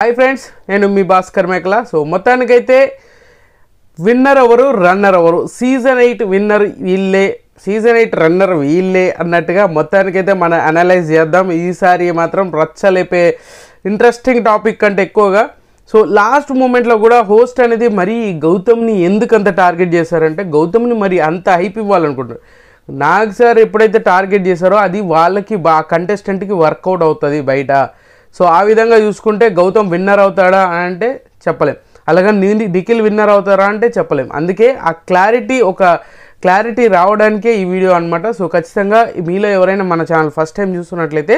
Hi friends, నేను మీ భాస్కర్ మేకల. So మొత్తానికైతే విన్నర్ ఎవరు, రన్నర్ ఎవరు, సీజన్ 8 విన్నర్ వీళ్ళే, సీజన్ 8 రన్నర్ వీళ్ళే అన్నట్టుగా మొత్తానికైతే మనం అనలైజ్ చేద్దాం. ఈసారి మాత్రం రచ్చలేపే ఇంట్రెస్టింగ్ టాపిక్ కంటే ఎక్కువగా సో లాస్ట్ మూమెంట్లో కూడా హోస్ట్ అనేది మరీ గౌతమ్ని ఎందుకు అంత టార్గెట్ చేశారంటే, గౌతమ్ని మరి అంత హైప్ ఇవ్వాలనుకుంటారు. నాగ్ సార్ ఎప్పుడైతే టార్గెట్ చేశారో అది వాళ్ళకి కంటెస్టెంట్కి వర్కౌట్ అవుతుంది బయట. సో ఆ విధంగా చూసుకుంటే గౌతమ్ విన్నర్ అవుతాడా అని అంటే చెప్పలేం, అలాగే నిఖిల్ విన్నర్ అవుతారా అంటే చెప్పలేం. అందుకే ఆ క్లారిటీ రావడానికే ఈ వీడియో అనమాట. సో ఖచ్చితంగా మీలో ఎవరైనా మన ఛానల్ ఫస్ట్ టైం చూస్తున్నట్లయితే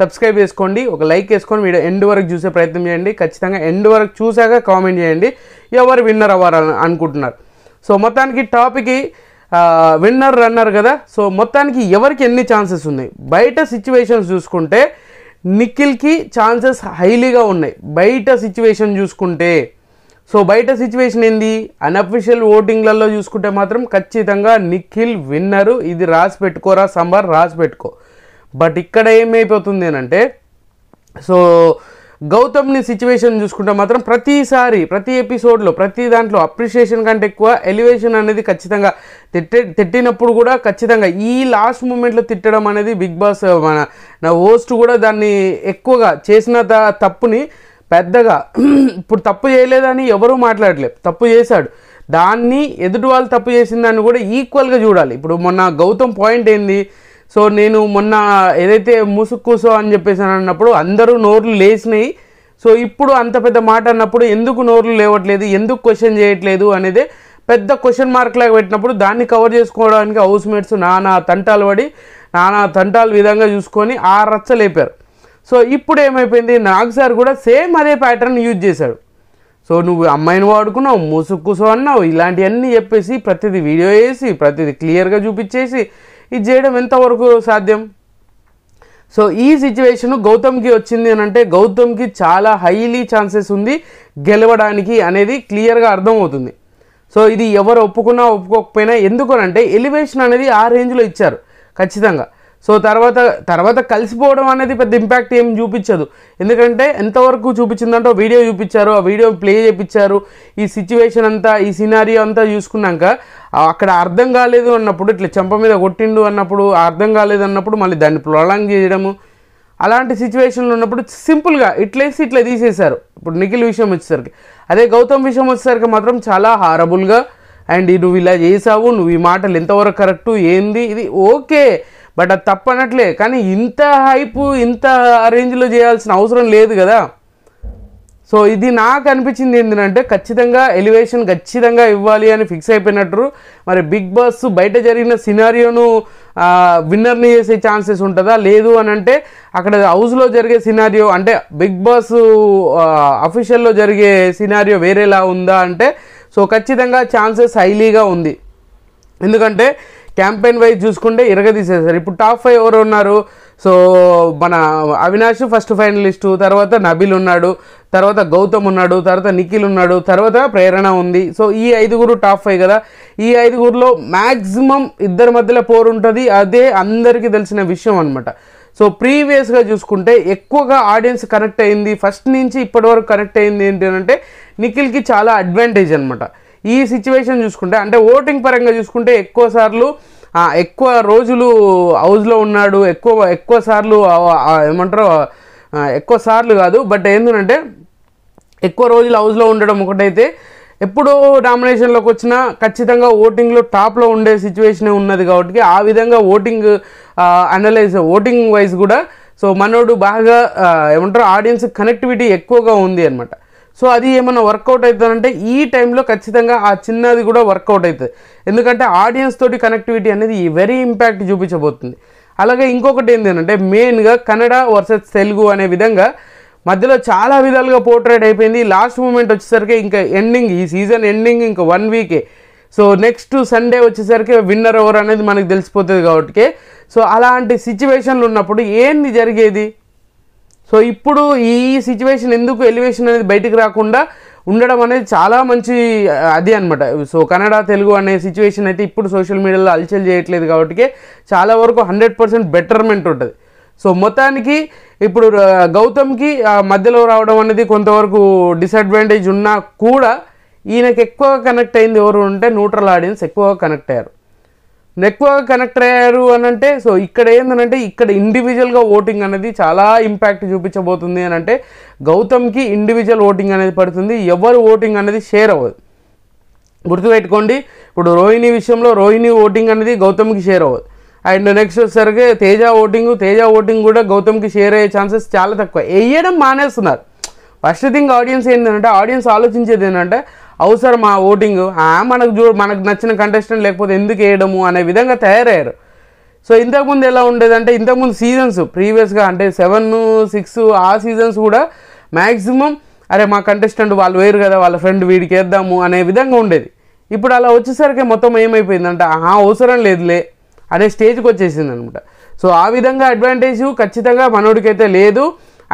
సబ్స్క్రైబ్ చేసుకోండి, ఒక లైక్ వేసుకొని వీడియో ఎండ్ వరకు చూసే ప్రయత్నం చేయండి. ఖచ్చితంగా ఎండ్ వరకు చూసాక కామెంట్ చేయండి ఎవరు విన్నర్ అవ్వాలని అనుకుంటున్నారు. సో మొత్తానికి టాపిక్ విన్నర్ రన్నర్ కదా. సో మొత్తానికి ఎవరికి ఎన్ని ఛాన్సెస్ ఉన్నాయి బయట సిచ్యువేషన్స్ చూసుకుంటే నిఖిల్కి ఛాన్సెస్ హైలీగా ఉన్నాయి బయట సిచ్యువేషన్ చూసుకుంటే. సో బయట సిచ్యువేషన్ ఏంది, అన్అఫిషియల్ ఓటింగ్లలో చూసుకుంటే మాత్రం ఖచ్చితంగా నిఖిల్ విన్నరు. ఇది రాసి పెట్టుకోరా సంబార్, రాసి పెట్టుకో. బట్ ఇక్కడ ఏమైపోతుంది అంటే, సో గౌతమ్ని సిచ్యువేషన్ చూసుకుంటే మాత్రం ప్రతి ఎపిసోడ్లో ప్రతి దాంట్లో అప్రిషియేషన్ కంటే ఎక్కువ ఎలివేషన్ అనేది ఖచ్చితంగా తిట్టినప్పుడు కూడా ఖచ్చితంగా ఈ లాస్ట్ మూమెంట్లో తిట్టడం అనేది బిగ్ బాస్ నా హోస్ట్ కూడా దాన్ని ఎక్కువగా చేసిన తప్పుని పెద్దగా ఇప్పుడు తప్పు చేయలేదని ఎవరూ మాట్లాడలేదు, తప్పు చేశాడు. దాన్ని ఎదుటి వాళ్ళు తప్పు చేసిన దాన్ని కూడా ఈక్వల్గా చూడాలి. ఇప్పుడు మొన్న గౌతమ్ పాయింట్ ఏంది, సో నేను మొన్న ఏదైతే ముసుక్కూసో అని చెప్పేసి అన్నప్పుడు అందరూ నోర్లు లేచినాయి. సో ఇప్పుడు అంత పెద్ద మాట అన్నప్పుడు ఎందుకు నోర్లు లేవట్లేదు, ఎందుకు క్వశ్చన్ చేయట్లేదు అనేది పెద్ద క్వశ్చన్ మార్క్ లాగా పెట్టినప్పుడు దాన్ని కవర్ చేసుకోవడానికి హౌస్ మేట్స్ నానా తంటాలు విధంగా చూసుకొని ఆ రచ్చ లేపారు. సో ఇప్పుడు ఏమైపోయింది, నాగ్ సార్ కూడా సేమ్ అదే ప్యాటర్న్ యూజ్ చేశాడు. సో నువ్వు అమ్మాయిని వాడుకున్నావు, ముసుక్కుసో అన్నావు, ఇలాంటివన్నీ చెప్పేసి ప్రతిదీ వీడియో వేసి ప్రతిదీ క్లియర్గా చూపించేసి ఇది చేయడం ఎంతవరకు సాధ్యం. సో ఈ సిచ్యువేషన్ గౌతమ్కి వచ్చింది అని అంటే గౌతమ్కి చాలా హైలీ ఛాన్సెస్ ఉంది గెలవడానికి అనేది క్లియర్గా అర్థమవుతుంది. సో ఇది ఎవరు ఒప్పుకున్నా ఒప్పుకోకపోయినా, ఎందుకనంటే ఎలివేషన్ అనేది ఆ రేంజ్లో ఇచ్చారు ఖచ్చితంగా. సో తర్వాత కలిసిపోవడం అనేది పెద్ద ఇంపాక్ట్ ఏం చూపించదు, ఎందుకంటే ఎంతవరకు చూపించిందంటే వీడియో చూపించారు, ఆ వీడియో ప్లే చేయించారు. ఈ సిచ్యువేషన్ అంతా, ఈ సినారియో అంతా చూసుకున్నాక అక్కడ అర్థం కాలేదు అన్నప్పుడు, ఇట్లా చెంప మీద కొట్టిండు అన్నప్పుడు అర్థం కాలేదు అన్నప్పుడు మళ్ళీ దాన్ని ప్రొలాంగ్ చేయడము, అలాంటి సిచ్యువేషన్లు ఉన్నప్పుడు సింపుల్గా ఇట్లా తీసేశారు. ఇప్పుడు నిఖిల్ విషయం వచ్చేసరికి, అదే గౌతమ్ విషయం వచ్చేసరికి మాత్రం చాలా హారబుల్గా అండ్ నువ్వు ఇలా చేసావు, నువ్వు ఈ మాటలు ఎంతవరకు కరెక్టు ఏంది ఇది ఓకే, బట్ అది తప్పనట్లే. కానీ ఇంత హైపు ఇంత రేంజ్లో చేయాల్సిన అవసరం లేదు కదా. సో ఇది నాకు అనిపించింది ఏంటంటే ఖచ్చితంగా ఎలివేషన్ ఖచ్చితంగా ఇవ్వాలి అని ఫిక్స్ అయిపోయినట్టు. మరి బిగ్ బాస్ బయట జరిగిన సినారియోను విన్నర్ని చేసే ఛాన్సెస్ ఉంటుందా, లేదు అని అంటే అక్కడ హౌస్లో జరిగే సినారియో అంటే బిగ్ బాస్ అఫీషియల్లో జరిగే సినారియో వేరేలా ఉందా అంటే, సో ఖచ్చితంగా ఛాన్సెస్ హైలీగా ఉంది. ఎందుకంటే క్యాంపెయిన్ వైజ్ చూసుకుంటే ఇరగదీసేశారు. ఇప్పుడు టాప్ 5 ఎవరు ఉన్నారు, సో మన అవినాష్ ఫస్ట్ ఫైనలిస్టు, తర్వాత నబిల్ ఉన్నాడు, తర్వాత గౌతమ్ ఉన్నాడు, తర్వాత నిఖిల్ ఉన్నాడు, తర్వాత ప్రేరణ ఉంది. సో ఈ 5 టాప్ 5 కదా. ఈ 5లో మ్యాక్సిమం ఇద్దరి మధ్యలో పోరు ఉంటుంది, అదే అందరికీ తెలిసిన విషయం అనమాట. సో ప్రీవియస్గా చూసుకుంటే ఎక్కువగా ఆడియన్స్ కనెక్ట్ అయింది, ఫస్ట్ నుంచి ఇప్పటి వరకు కనెక్ట్ అయింది ఏంటి అంటే నిఖిల్కి చాలా అడ్వాంటేజ్ అనమాట. ఈ సిచ్యువేషన్ చూసుకుంటే అంటే ఓటింగ్ పరంగా చూసుకుంటే ఎక్కువ రోజులు హౌస్లో ఉన్నాడు, ఎక్కువ సార్లు ఏమంటారు, ఎక్కువ సార్లు కాదు బట్ ఏంటంటే ఎక్కువ రోజులు హౌస్లో ఉండడం ఒకటైతే, ఎప్పుడో నామినేషన్లోకి వచ్చినా ఖచ్చితంగా ఓటింగ్లో టాప్లో ఉండే సిచ్యువేషనే ఉన్నది కాబట్టి ఆ విధంగా ఓటింగ్ వైజ్ కూడా సో మనోడు బాగా ఏమంటారు ఆడియన్స్ కనెక్టివిటీ ఎక్కువగా ఉంది అనమాట. సో అది ఏమన్నా వర్కౌట్ అవుతుందంటే ఈ టైంలో ఖచ్చితంగా ఆ చిన్నది కూడా వర్కౌట్ అవుతుంది, ఎందుకంటే ఆడియన్స్ తోటి కనెక్టివిటీ అనేది వెరీ ఇంపాక్ట్ చూపించబోతుంది. అలాగే ఇంకొకటి ఏంటంటే మెయిన్గా కన్నడ వర్సెస్ తెలుగు అనే విధంగా మధ్యలో చాలా విధాలుగా పోర్ట్రేట్ అయిపోయింది. లాస్ట్ మూమెంట్ వచ్చేసరికి ఇంకా ఈ సీజన్ ఎండింగ్ ఇంకా 1 వీకే. సో నెక్స్ట్ సండే వచ్చేసరికి విన్నర్ ఎవరు అనేది మనకు తెలిసిపోతుంది కాబట్టి, సో అలాంటి సిచ్యువేషన్లు ఉన్నప్పుడు ఏంది జరిగేది. సో ఇప్పుడు ఈ సిచ్యువేషన్ ఎందుకు ఎలివేషన్ అనేది బయటికి రాకుండా ఉండడం అనేది చాలా మంచి అది అనమాట. సో కన్నడ తెలుగు అనే సిచ్యువేషన్ అయితే ఇప్పుడు సోషల్ మీడియాలో అల్చల్ చేయట్లేదు కాబట్టి చాలా వరకు 100% బెటర్మెంట్ ఉంటుంది. సో మొత్తానికి ఇప్పుడు గౌతమ్కి మధ్యలో రావడం అనేది కొంతవరకు డిసడ్వాంటేజ్ ఉన్నా కూడా ఈయనకి ఎక్కువగా కనెక్ట్ అయింది ఎవరు అంటే న్యూట్రల్ ఆడియన్స్ ఎక్కువగా కనెక్ట్ అయ్యారు అని అంటే సో ఇక్కడ ఏంటంటే ఇక్కడ ఇండివిజువల్గా ఓటింగ్ అనేది చాలా ఇంపాక్ట్ చూపించబోతుంది అని అంటే గౌతమ్కి ఇండివిజువల్ ఓటింగ్ అనేది పడుతుంది, ఎవరు ఓటింగ్ అనేది షేర్ అవ్వదు. గుర్తుపెట్టుకోండి, ఇప్పుడు రోహిణి విషయంలో రోహిణి ఓటింగ్ అనేది గౌతమ్కి షేర్ అవ్వదు. అండ్ నెక్స్ట్ వచ్చేసరికి తేజ ఓటింగ్ కూడా గౌతమ్కి షేర్ అయ్యే ఛాన్సెస్ చాలా తక్కువ. వేయడం మానేస్తున్నారు. ఫస్ట్ థింగ్ ఆడియన్స్ ఏంటంటే ఆడియన్స్ ఆలోచించేది ఏంటంటే అవసరం ఆ ఓటింగ్ మనకు నచ్చిన కంటెస్టెంట్ లేకపోతే ఎందుకు వేయడము అనే విధంగా తయారయ్యారు. సో ఇంతకుముందు ఎలా ఉండేదంటే ఇంతకుముందు సీజన్స్ ప్రీవియస్గా అంటే 7, 6 ఆ సీజన్స్ కూడా మ్యాక్సిమం అరే మా కంటెస్టెంట్ వాళ్ళు వేరు కదా వాళ్ళ ఫ్రెండ్ వీడికి వేద్దాము అనే విధంగా ఉండేది. ఇప్పుడు అలా వచ్చేసరికి మొత్తం ఏమైపోయిందంటే అవసరం లేదులే అనే స్టేజ్కి వచ్చేసింది అనమాట. సో ఆ విధంగా అడ్వాంటేజ్ ఖచ్చితంగా మనోడికైతే లేదు.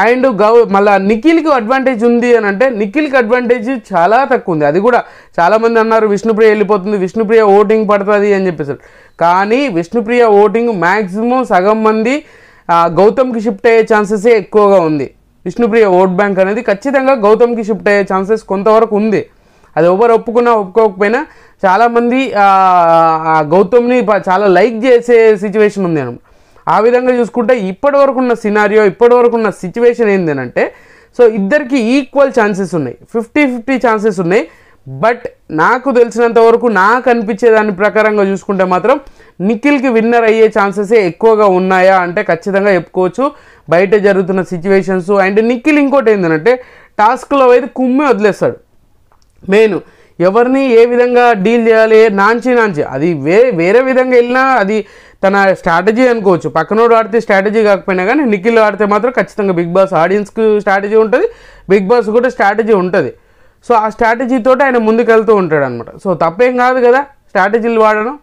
అండ్ మళ్ళీ నిఖిల్కి అడ్వాంటేజ్ ఉంది అని అంటే నిఖిల్కి అడ్వాంటేజ్ చాలా తక్కువ ఉంది. అది కూడా చాలామంది అన్నారు విష్ణుప్రియ వెళ్ళిపోతుంది, విష్ణుప్రియ ఓటింగ్ పడుతుంది అని చెప్పేసి. కానీ విష్ణుప్రియ ఓటింగ్ మ్యాక్సిమం సగం మంది గౌతమ్కి షిఫ్ట్ అయ్యే ఛాన్సెసే ఎక్కువగా ఉంది. విష్ణుప్రియ ఓట్ బ్యాంక్ అనేది ఖచ్చితంగా గౌతమ్కి షిఫ్ట్ అయ్యే ఛాన్సెస్ కొంతవరకు ఉంది. అది ఎవరు ఒప్పుకోకపోయినా చాలామంది గౌతమ్ని చాలా లైక్ చేసే సిచ్యువేషన్ ఉంది అనమాట. ఆ విధంగా చూసుకుంటే ఇప్పటివరకు ఉన్న సినారియో ఇప్పటివరకు ఉన్న సిచ్యువేషన్ ఏంటంటే సో ఇద్దరికి ఈక్వల్ ఛాన్సెస్ ఉన్నాయి, 50-50 ఛాన్సెస్ ఉన్నాయి. బట్ నాకు తెలిసినంత వరకు నాకు అనిపించే దాని ప్రకారంగా చూసుకుంటే మాత్రం నిఖిల్కి విన్నర్ అయ్యే ఛాన్సెసే ఎక్కువగా ఉన్నాయా అంటే ఖచ్చితంగా చెప్పుకోవచ్చు. బయట జరుగుతున్న సిచ్యువేషన్స్ అండ్ నిఖిల్ ఇంకోటి ఏంటంటే టాస్క్లో అయితే కుమ్మి వదిలేస్తాడు. మెయిన్ ఎవరిని ఏ విధంగా డీల్ చేయాలి నాంచి అది వేరే విధంగా వెళ్ళినా అది తన స్ట్రాటజీ అనుకోవచ్చు. పక్కనోడు ఆడితే స్ట్రాటజీ కాకపోయినా కానీ నిఖిల్ ఆడితే మాత్రం ఖచ్చితంగా బిగ్ బాస్ ఆడియన్స్కి స్ట్రాటజీ ఉంటుంది, బిగ్ బాస్ కూడా స్ట్రాటజీ ఉంటుంది. సో ఆ స్ట్రాటజీతో ఆయన ముందుకు వెళ్తూ ఉంటాడు అనమాట. సో తప్పేం కాదు కదా స్ట్రాటజీలు వాడడం.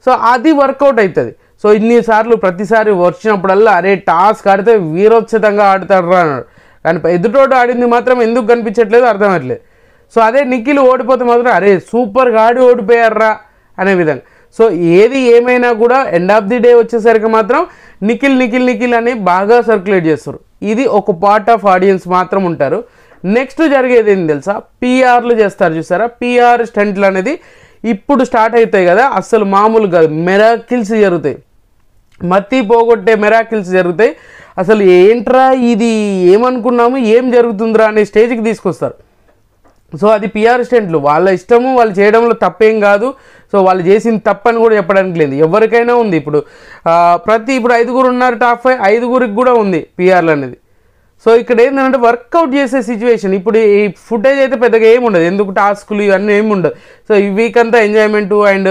సో అది వర్కౌట్ అవుతుంది. సో ఇన్నిసార్లు ప్రతిసారి వచ్చినప్పుడల్లా అరే టాస్క్ ఆడితే వీరోచితంగా ఆడతాడు అన్నాడు, కానీ ఎదుటోడు ఆడింది మాత్రం ఎందుకు కనిపించట్లేదు అర్థమవట్లేదు. సో అదే నిఖిల్ ఓడిపోతే మాత్రం అరే సూపర్గా ఆడి ఓడిపోయారా అనే విధంగా. సో ఏది ఏమైనా కూడా ఎండ్ ఆఫ్ ది డే వచ్చేసరికి మాత్రం నిఖిల్ అని బాగా సర్క్యులేట్ చేస్తారు. ఇది ఒక పార్ట్ ఆఫ్ ఆడియన్స్ మాత్రం ఉంటారు. నెక్స్ట్ జరిగేది ఏంటి తెలుసా, పీఆర్లు చేస్తారు చూసారా, పీఆర్ స్టంట్లు అనేది ఇప్పుడు స్టార్ట్ అవుతాయి కదా, అస్సలు మామూలుగా మెరాకిల్స్ జరుగుతాయి, మత్తి పోగొట్టే మెరాకిల్స్ జరుగుతాయి. అసలు ఏంట్రా ఇది ఏమనుకున్నాము ఏం జరుగుతుందిరా అనే స్టేజ్కి తీసుకొస్తారు. సో అది పిఆర్ స్టెంట్లు వాళ్ళ ఇష్టము, వాళ్ళు చేయడంలో తప్పేం కాదు. సో వాళ్ళు చేసిన తప్పని కూడా చెప్పడానికి లేదు, ఎవరికైనా ఉంది. ఇప్పుడు ఇప్పుడు 5 ఉన్నారు టాప్ 5, 5 కూడా ఉంది పిఆర్లు అనేది. సో ఇక్కడ ఏంటంటే వర్కౌట్ చేసే సిచ్యువేషన్. ఇప్పుడు ఈ ఫుటేజ్ అయితే పెద్దగా ఏమి ఉండదు, ఎందుకు టాస్కులు ఇవన్నీ ఏమి ఉండదు. సో ఈ వీక్ అంతా ఎంజాయ్మెంటు అండ్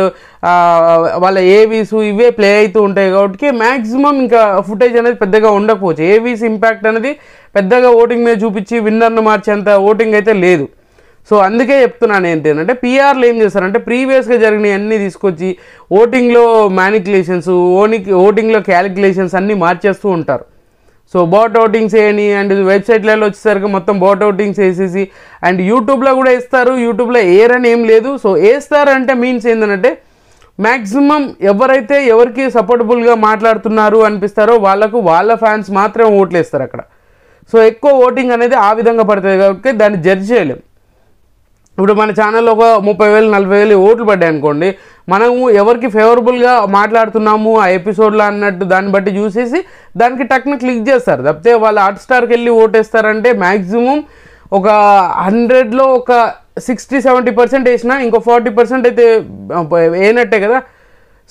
వాళ్ళ ఏవీస్ ఇవే ప్లే అవుతూ ఉంటాయి కాబట్టి మ్యాక్సిమం ఇంకా ఫుటేజ్ అనేది పెద్దగా ఉండకపోవచ్చు. ఏవీస్ ఇంపాక్ట్ అనేది పెద్దగా ఓటింగ్ మీద చూపించి విన్నర్ను మార్చేంత ఓటింగ్ అయితే లేదు. సో అందుకే చెప్తున్నాను ఏంటంటే పీఆర్లు ఏం చేస్తారంటే ప్రీవియస్గా జరిగినవి అన్నీ తీసుకొచ్చి ఓటింగ్లో మ్యానిపులేషన్స్ ఓటింగ్లో క్యాలిక్యులేషన్స్ అన్నీ మార్చేస్తూ ఉంటారు. సో బాట్ ఓటింగ్స్ వేయని అండ్ వెబ్సైట్లలో వచ్చేసరికి మొత్తం బాట్ ఓటింగ్స్ వేసేసి అండ్ యూట్యూబ్లో కూడా వేస్తారు, యూట్యూబ్లో వేయరని ఏం లేదు. సో వేస్తారంటే మీన్స్ ఏంటంటే మ్యాక్సిమం ఎవరైతే ఎవరికి సపోర్టబుల్గా మాట్లాడుతున్నారు అనిపిస్తారో వాళ్ళ ఫ్యాన్స్ మాత్రమే ఓట్లు వేస్తారు అక్కడ. సో ఎక్కువ ఓటింగ్ అనేది ఆ విధంగా పడుతుంది కాబట్టి దాన్ని జడ్జ్ చేయలేం. ఇప్పుడు మన ఛానల్లో ఒక 30,000 40,000 ఓట్లు పడ్డాయి అనుకోండి, మనము ఎవరికి ఫేవరబుల్గా మాట్లాడుతున్నాము ఆ ఎపిసోడ్లో అన్నట్టు దాన్ని బట్టి చూసేసి దానికి టక్న క్లిక్ చేస్తారు. తప్పితే వాళ్ళు హాట్స్టార్కి వెళ్ళి ఓటేస్తారంటే మ్యాక్సిమం ఒక 100లో ఒక 60-70% వేసినా ఇంకో 40% అయితే వేయనట్టే కదా.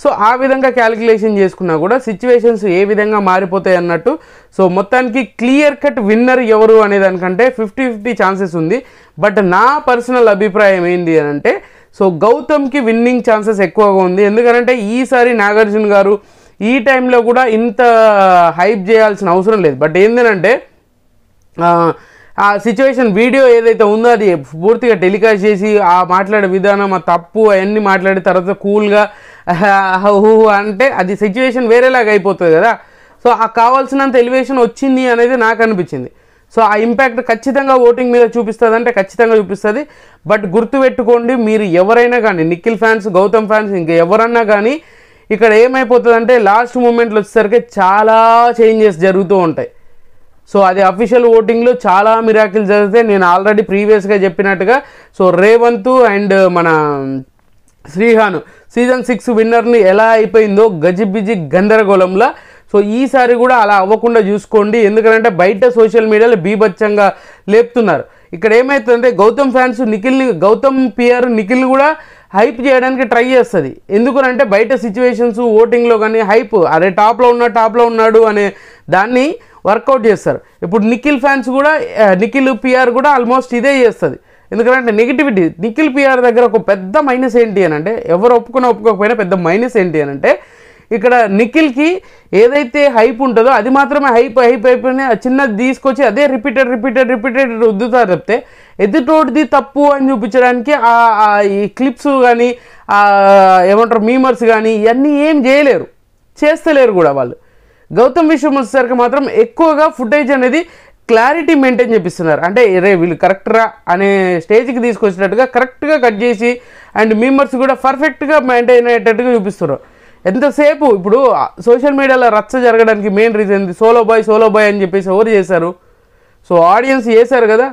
సో ఆ విధంగా క్యాలిక్యులేషన్ చేసుకున్నా కూడా సిచ్యువేషన్స్ ఏ విధంగా మారిపోతాయి అన్నట్టు. సో మొత్తానికి క్లియర్ కట్ విన్నర్ ఎవరు అనే దానికంటే 50-50 ఛాన్సెస్ ఉంది. బట్ నా పర్సనల్ అభిప్రాయం ఏంటి అని అంటే సో గౌతమ్కి విన్నింగ్ ఛాన్సెస్ ఎక్కువగా ఉంది. ఎందుకంటే ఈసారి నాగార్జున గారు ఈ టైంలో కూడా ఇంత హైప్ చేయాల్సిన అవసరం లేదు. బట్ ఏంటంటే ఆ సిచ్యువేషన్ వీడియో ఏదైతే ఉందో అది పూర్తిగా టెలికాస్ట్ చేసి ఆ మాట్లాడే విధానం ఆ తప్పు అవన్నీ మాట్లాడిన తర్వాత కూల్గా అంటే అది సిచ్యువేషన్ వేరేలాగా అయిపోతుంది కదా. సో ఆ కావాల్సినంత ఎలివేషన్ వచ్చింది అనేది నాకు అనిపించింది. సో ఆ ఇంపాక్ట్ ఖచ్చితంగా ఓటింగ్ మీద చూపిస్తుంది అంటే ఖచ్చితంగా చూపిస్తుంది. బట్ గుర్తుపెట్టుకోండి, మీరు ఎవరైనా కానీ నిఖిల్ ఫ్యాన్స్, గౌతమ్ ఫ్యాన్స్, ఇంకా ఎవరన్నా కానీ ఇక్కడ ఏమైపోతుందంటే లాస్ట్ మూమెంట్లో వచ్చేసరికి చాలా చేంజెస్ జరుగుతూ ఉంటాయి. సో అది అఫీషియల్ ఓటింగ్లో చాలా మిరాకిల్ జరిగితే నేను ఆల్రెడీ ప్రీవియస్గా చెప్పినట్టుగా సో రేవంత్ అండ్ మన శ్రీహాన్ సీజన్ 6 విన్నర్ని ఎలా అయిపోయిందో గజిబిజి గందరగోళంలా. సో ఈసారి కూడా అలా అవ్వకుండా చూసుకోండి, ఎందుకంటే బయట సోషల్ మీడియాలో బీభత్సంగా లేపుతున్నారు. ఇక్కడ ఏమవుతుందంటే గౌతమ్ ఫ్యాన్స్ గౌతమ్ పిఆర్ నిఖిల్ని కూడా హైప్ చేయడానికి ట్రై చేస్తుంది. ఎందుకనంటే బయట సిచ్యువేషన్స్ ఓటింగ్లో కానీ హైప్ అరే టాప్లో ఉన్నాడు అనే దాన్ని వర్కౌట్ చేస్తారు. ఇప్పుడు నిఖిల్ ఫ్యాన్స్ కూడా నిఖిల్ పిఆర్ కూడా ఆల్మోస్ట్ ఇదే చేస్తుంది. ఎందుకంటే నెగిటివిటీ నిఖిల్ పిఆర్ దగ్గర ఒక పెద్ద మైనస్ ఏంటి అని అంటే, ఎవరు ఒప్పుకోకపోయినా పెద్ద మైనస్ ఏంటి అని అంటే, ఇక్కడ నిఖిల్కి ఏదైతే హైప్ ఉంటుందో అది మాత్రమే హైప్ అయిపోయినా చిన్నది తీసుకొచ్చి అదే రిపీటెడ్ రుద్దుతారు తప్పితే ఎదుటోటిది తప్పు అని చూపించడానికి ఈ క్లిప్స్ కానీ ఏమంటారు మీమర్స్ కానీ ఇవన్నీ ఏం చేస్తలేరు కూడా వాళ్ళు. గౌతమ్ విషయం వచ్చేసరికి మాత్రం ఎక్కువగా ఫుటేజ్ అనేది క్లారిటీ మెయింటైన్ చేపిస్తున్నారు. అంటే రే వీళ్ళు కరెక్ట్రా అనే స్టేజ్కి తీసుకొచ్చినట్టుగా కరెక్ట్గా కట్ చేసి అండ్ మీమర్స్ కూడా పర్ఫెక్ట్గా మెయింటైన్ అయ్యేటట్టుగా చూపిస్తున్నారు. ఎంతసేపు ఇప్పుడు సోషల్ మీడియాలో రచ్చ జరగడానికి మెయిన్ రీజన్ సోలో బాయ్ అని చెప్పేసి ఎవరు చేశారు? సో ఆడియన్స్ చేశారు కదా,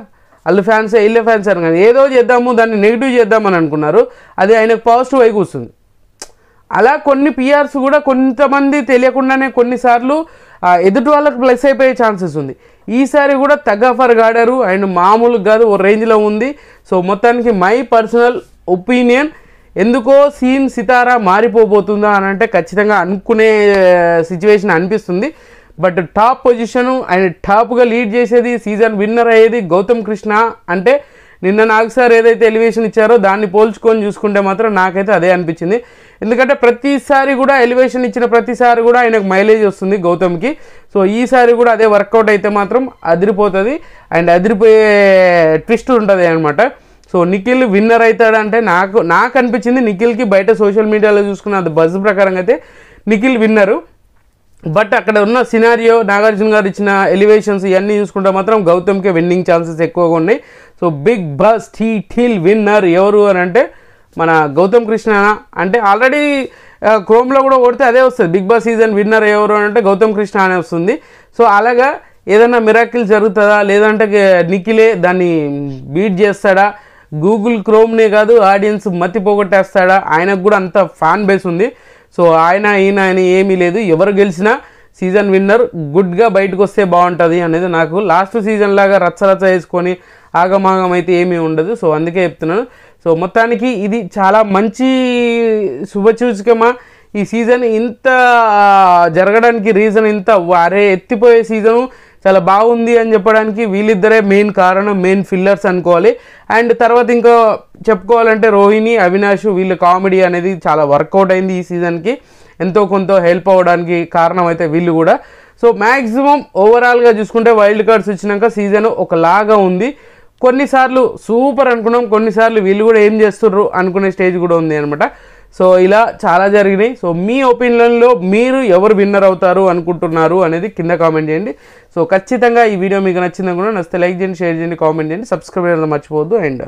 వీళ్ళ ఫ్యాన్స్ అని కానీ ఏదో చేద్దాము దాన్ని నెగిటివ్ చేద్దామని అనుకున్నారు, అది ఆయనకు పాజిటివ్ అయి కూర్చుంది. అలా కొన్ని పిఆర్స్ కూడా కొంతమంది తెలియకుండానే కొన్నిసార్లు ఎదుటి వాళ్ళకు ప్లస్ అయిపోయే ఛాన్సెస్ ఉంది. ఈసారి కూడా తగ్గఫర్గా ఆడారు అండ్ మామూలుగా కాదు ఓ రేంజ్లో ఉంది. సో మొత్తానికి మై పర్సనల్ ఒపీనియన్ ఎందుకో సీన్ సితారా మారిపోబోతుందా అని అంటే ఖచ్చితంగా అనుకునే సిచ్యువేషన్ అనిపిస్తుంది. బట్ టాప్ పొజిషను అండ్ టాప్గా లీడ్ చేసేది సీజన్ విన్నర్ అయ్యేది గౌతమ్ కృష్ణ అంటే నిన్న నాగ్ సార్ ఏదైతే ఎలివేషన్ ఇచ్చారో దాన్ని పోల్చుకొని చూసుకుంటే మాత్రం నాకైతే అదే అనిపించింది. ఎందుకంటే ప్రతిసారి కూడా ఎలివేషన్ ఇచ్చిన ప్రతిసారి కూడా ఆయనకు మైలేజ్ వస్తుంది గౌతమ్కి. సో ఈసారి కూడా అదే వర్కౌట్ అయితే మాత్రం అదిరిపోతుంది అండ్ అదిరిపోయే ట్విస్ట్ ఉంటుంది అనమాట. సో నిఖిల్ విన్నర్ అవుతాడంటే నాకు అనిపించింది నిఖిల్కి బయట సోషల్ మీడియాలో చూసుకున్న అది బజ్ ప్రకారంగా అయితే నిఖిల్ విన్నరు. బట్ అక్కడ ఉన్న సినారియో నాగార్జున గారు ఇచ్చిన ఎలివేషన్స్ ఇవన్నీ చూసుకుంటే మాత్రం గౌతమ్కే విన్నింగ్ ఛాన్సెస్ ఎక్కువగా ఉన్నాయి. సో బిగ్ బాస్ టీల్ విన్నర్ ఎవరు అని అంటే మన గౌతమ్ కృష్ణ అంటే ఆల్రెడీ క్రోమ్లో కూడా కొడితే అదే వస్తుంది, బిగ్ బాస్ సీజన్ విన్నర్ ఎవరు అని అంటే గౌతమ్ కృష్ణ అనే వస్తుంది. సో అలాగా ఏదైనా మిరాకిల్ జరుగుతుందా లేదంటే నిఖిలే దాన్ని బీట్ చేస్తాడా, గూగుల్ క్రోమ్నే కాదు ఆడియన్స్ మతి పోగొట్టేస్తాడా, ఆయనకు కూడా అంత ఫ్యాన్ బేస్ ఉంది. సో ఆయన ఏమీ లేదు, ఎవరు గెలిచినా సీజన్ విన్నర్ గుడ్గా బయటకు వస్తే బాగుంటుంది అనేది నాకు. లాస్ట్ సీజన్ లాగా రచ్చరచ్చ వేసుకొని ఆగమాగం అయితే ఏమీ ఉండదు. సో అందుకే చెప్తున్నాను. సో మొత్తానికి ఇది చాలా మంచి శుభసూచకమా ఈ సీజన్ ఇంత జరగడానికి రీజన్ ఇంత ఎత్తిపోయే సీజను చాలా బాగుంది అని చెప్పడానికి వీళ్ళిద్దరే మెయిన్ కారణం, మెయిన్ ఫిల్లర్స్ అనుకోవాలి. అండ్ తర్వాత ఇంకా చెప్పుకోవాలంటే రోహిణి అవినాష్ వీళ్ళ కామెడీ అనేది చాలా వర్కౌట్ అయింది ఈ సీజన్కి, ఎంతో కొంత హెల్ప్ అవ్వడానికి కారణం అయితే వీళ్ళు కూడా. సో మ్యాక్సిమం ఓవరాల్గా చూసుకుంటే వైల్డ్ కార్డ్స్ వచ్చినాక సీజన్ ఒకలాగా ఉంది. కొన్నిసార్లు సూపర్ అనుకున్నాం, కొన్నిసార్లు వీళ్ళు కూడా ఏం చేస్తుర్రు అనుకునే స్టేజ్ కూడా ఉంది అనమాట. సో ఇలా చాలా జరిగినాయి. సో మీ ఒపీనియన్లో మీరు ఎవరు విన్నర్ అవుతారు అనుకుంటున్నారు అనేది కింద కామెంట్ చేయండి. సో ఖచ్చితంగా ఈ వీడియో మీకు నచ్చింది అనుకున్నా, నచ్చితే లైక్ చేయండి, షేర్ చేయండి, కామెంట్ చేయండి, సబ్స్క్రైబ్ చేయడం మర్చిపోవద్దు. అండ్